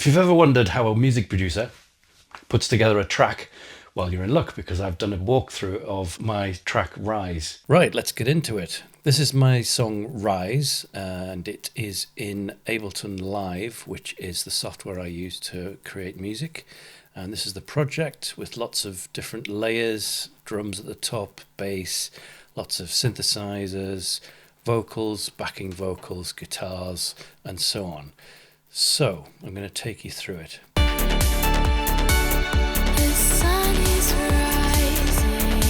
If you've ever wondered how a music producer puts together a track, well, you're in luck because I've done a walkthrough of my track Rise. Right, let's get into it. This is my song Rise, and it is in Ableton Live, which is the software I use to create music. And this is the project with lots of different layers, drums at the top, bass, lots of synthesizers, vocals, backing vocals, guitars, and so on. So I'm going to take you through it. The sun is rising.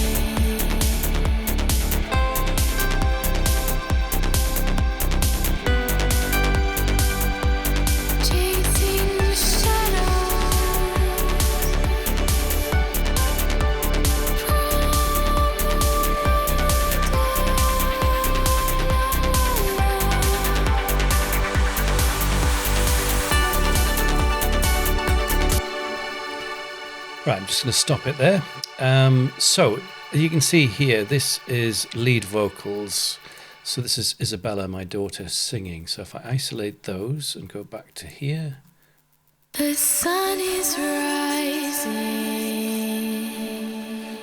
Chasing the Right, I'm just going to stop it there. So you can see here, this is lead vocals. So this is Isabella, my daughter, singing. So if I isolate those and go back to here. The sun is rising.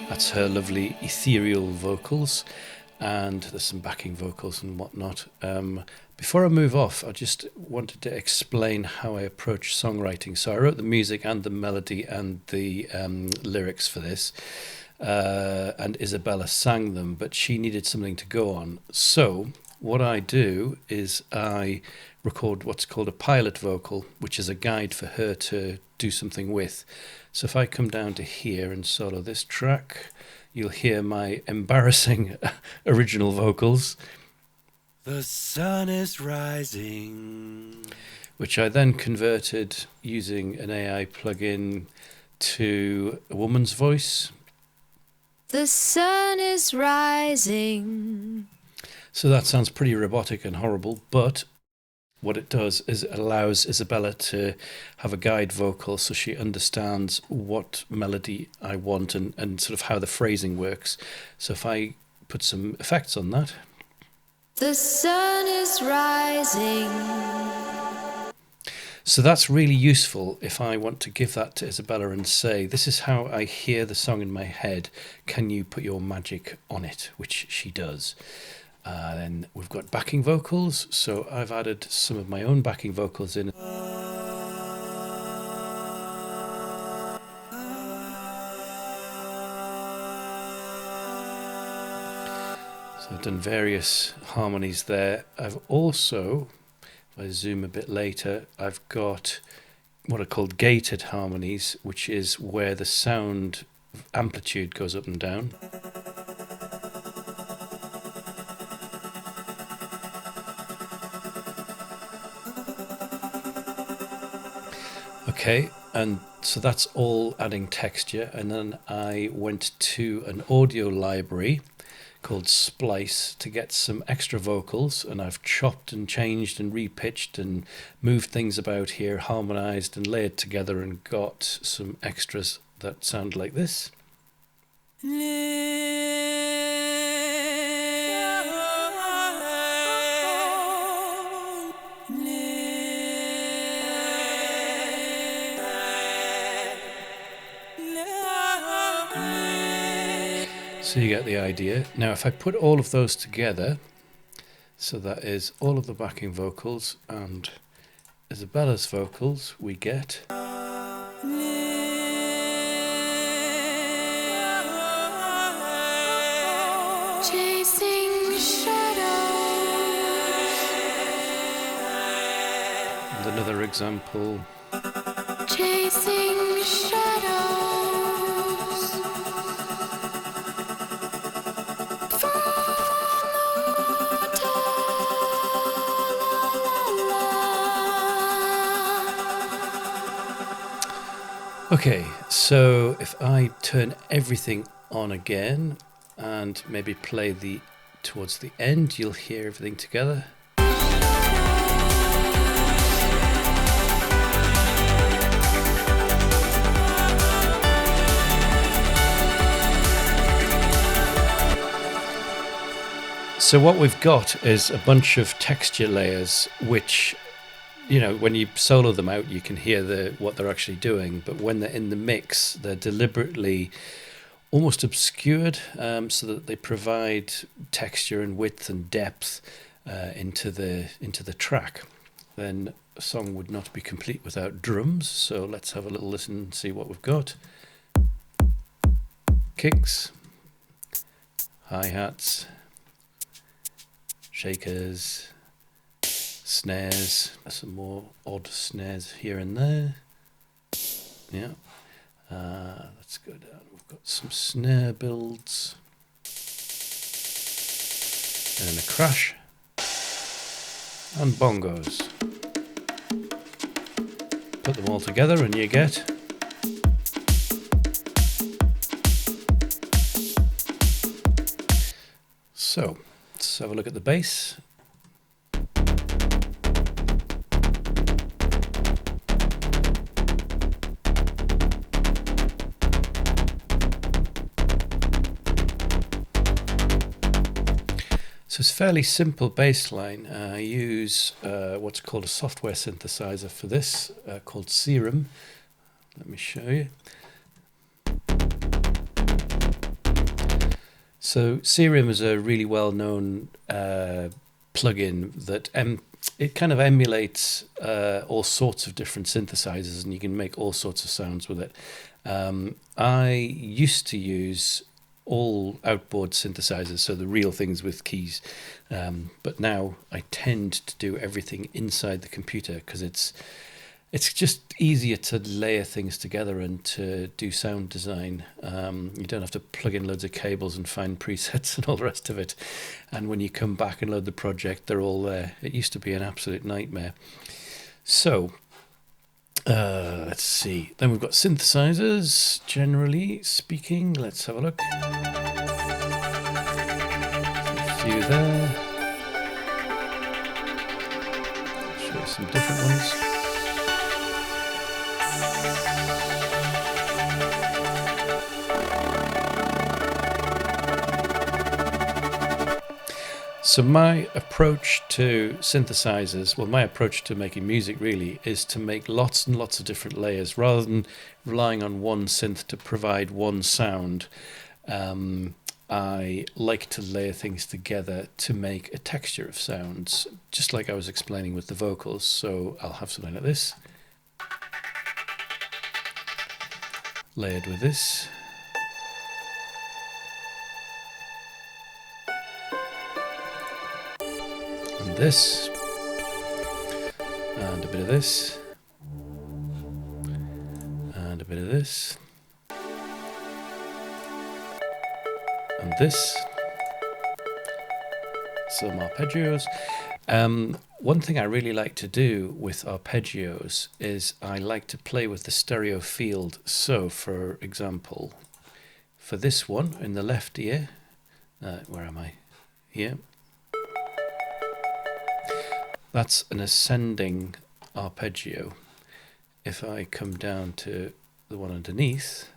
That's her lovely ethereal vocals. And there's some backing vocals and whatnot. Before I move off, I just wanted to explain how I approach songwriting. So I wrote the music and the melody and the lyrics for this, and Isabella sang them, but she needed something to go on. So what I do is I record what's called a pilot vocal, which is a guide for her to do something with. So if I come down to here and solo this track, you'll hear my embarrassing original vocals. The sun is rising. Which I then converted using an AI plugin to a woman's voice. The sun is rising. So that sounds pretty robotic and horrible, but what it does is it allows Isabella to have a guide vocal so she understands what melody I want and sort of how the phrasing works. So if I put some effects on that. The sun is rising. So that's really useful if I want to give that to Isabella and say, this is how I hear the song in my head. Can you put your magic on it? Which she does. Then we've got backing vocals. So I've added some of my own backing vocals in. So I've done various harmonies there. I've also, if I zoom a bit later, I've got what are called gated harmonies, which is where the sound amplitude goes up and down. Okay, and so that's all adding texture. And then I went to an audio library called Splice to get some extra vocals, and I've chopped and changed and repitched and moved things about here, harmonized and layered together, and got some extras that sound like this. So you get the idea. Now if I put all of those together, so that is all of the backing vocals and Isabella's vocals, we get Chasing shadows. and another example. Chasing shadows. Okay, so if I turn everything on again and maybe play towards the end, you'll hear everything together. So what we've got is a bunch of texture layers which you know, when you solo them out, you can hear what they're actually doing. But when they're in the mix, they're deliberately almost obscured, so that they provide texture and width and depth into the track. Then a song would not be complete without drums. So let's have a little listen and see what we've got. Kicks, hi-hats, shakers, snares, some more odd snares here and there. Yeah. Let's go down. We've got some snare builds. And a crash. And bongos. Put them all together and you get... So, let's have a look at the bass. So it's a fairly simple bass line. I use what's called a software synthesizer for this, called Serum. Let me show you. So Serum is a really well-known plugin that it kind of emulates all sorts of different synthesizers, and you can make all sorts of sounds with it. I used to use all outboard synthesizers, so the real things with keys, but now I tend to do everything inside the computer because it's just easier to layer things together and to do sound design. You don't have to plug in loads of cables and find presets and all the rest of it, and when you come back and load the project, they're all there. It used to be an absolute nightmare. So let's see. Then we've got synthesizers, generally speaking. Let's have a look. A few there. Show you some different ones. So my approach to synthesizers, well, my approach to making music really is to make lots and lots of different layers rather than relying on one synth to provide one sound. I like to layer things together to make a texture of sounds, just like I was explaining with the vocals. So I'll have something like this, layered with this. And this, and a bit of this, and a bit of this, and this, some arpeggios. One thing I really like to do with arpeggios is I like to play with the stereo field. So, for example, for this one in the left ear, where am I? Here. That's an ascending arpeggio. If I come down to the one underneath,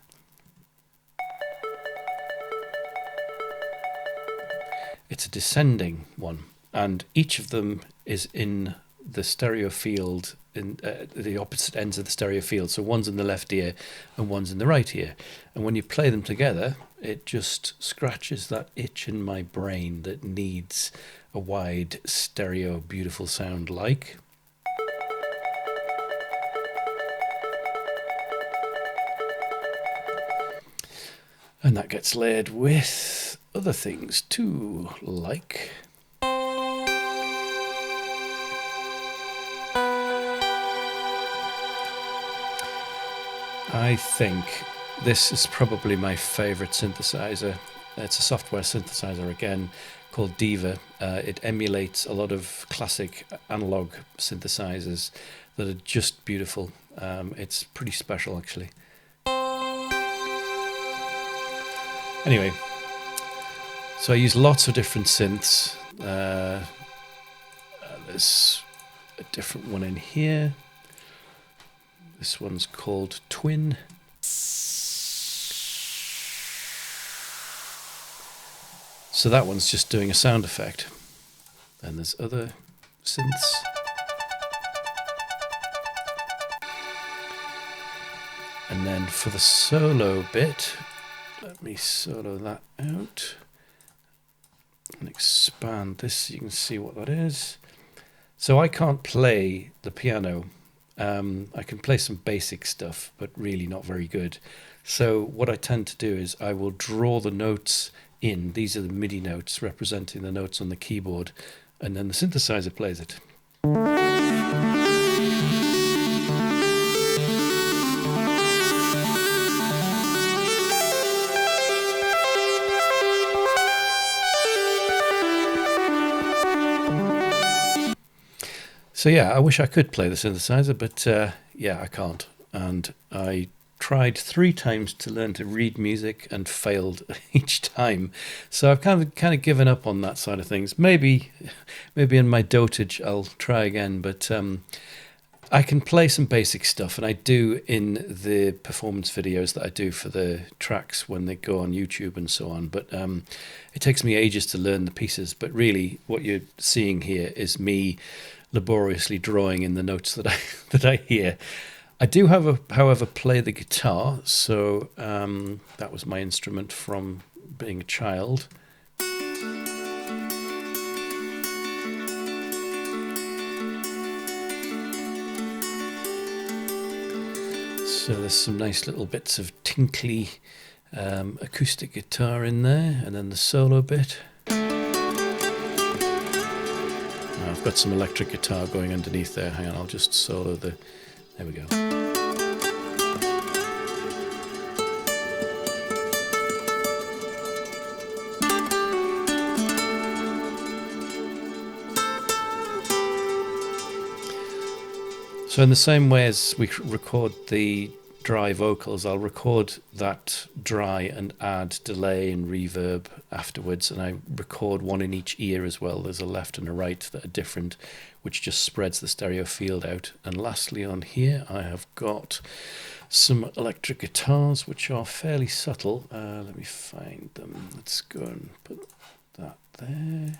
it's a descending one, and each of them is in the stereo field, in the opposite ends of the stereo field. So one's in the left ear and one's in the right ear. And when you play them together, it just scratches that itch in my brain that needs a wide stereo beautiful sound like. And that gets layered with other things too, like I think this is probably my favorite synthesizer. It's a software synthesizer again called Diva. It emulates a lot of classic analog synthesizers that are just beautiful. It's pretty special actually. Anyway, so I use lots of different synths. There's a different one in here. This one's called Twin. So that one's just doing a sound effect. Then there's other synths. And then for the solo bit, let me solo that out and expand this so you can see what that is. So I can't play the piano. I can play some basic stuff, but really not very good. So what I tend to do is I will draw the notes in. These are the MIDI notes representing the notes on the keyboard, and then the synthesizer plays it. So yeah, I wish I could play the synthesizer, but yeah, I can't. And I tried 3 times to learn to read music and failed each time. So I've kind of given up on that side of things. Maybe in my dotage I'll try again, but I can play some basic stuff, and I do in the performance videos that I do for the tracks when they go on YouTube and so on. But it takes me ages to learn the pieces. But really, what you're seeing here is me laboriously drawing in the notes that I hear. I do however, play the guitar. So that was my instrument from being a child. So there's some nice little bits of tinkly acoustic guitar in there, and then the solo bit. Now I've got some electric guitar going underneath there. Hang on, I'll just solo the... There we go. So in the same way as we record the dry vocals, I'll record that dry and add delay and reverb afterwards, and I record one in each ear as well. There's a left and a right that are different, which just spreads the stereo field out. And lastly on here I have got some electric guitars which are fairly subtle. Let me find them. Let's go and put that there.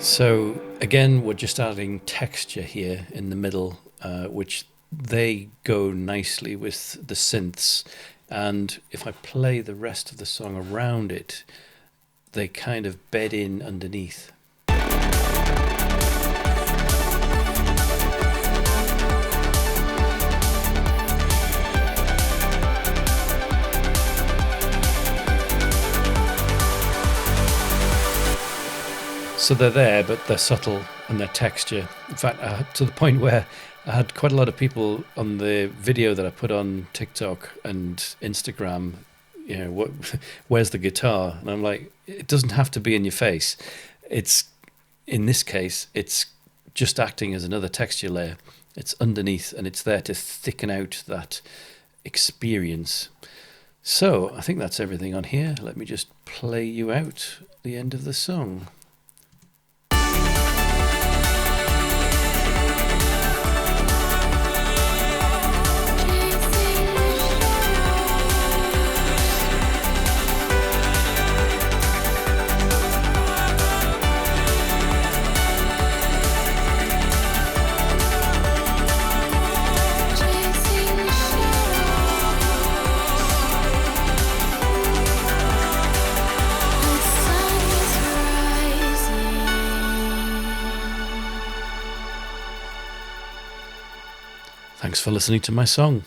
So again, we're just adding texture here in the middle, which they go nicely with the synths. And if I play the rest of the song around it, they kind of bed in underneath. So they're there, but they're subtle and they're texture. In fact, to the point where I had quite a lot of people on the video that I put on TikTok and Instagram, you know, where's the guitar? And I'm like, it doesn't have to be in your face. It's, in this case, it's just acting as another texture layer. It's underneath, and it's there to thicken out that experience. So I think that's everything on here. Let me just play you out the end of the song. Thanks for listening to my song.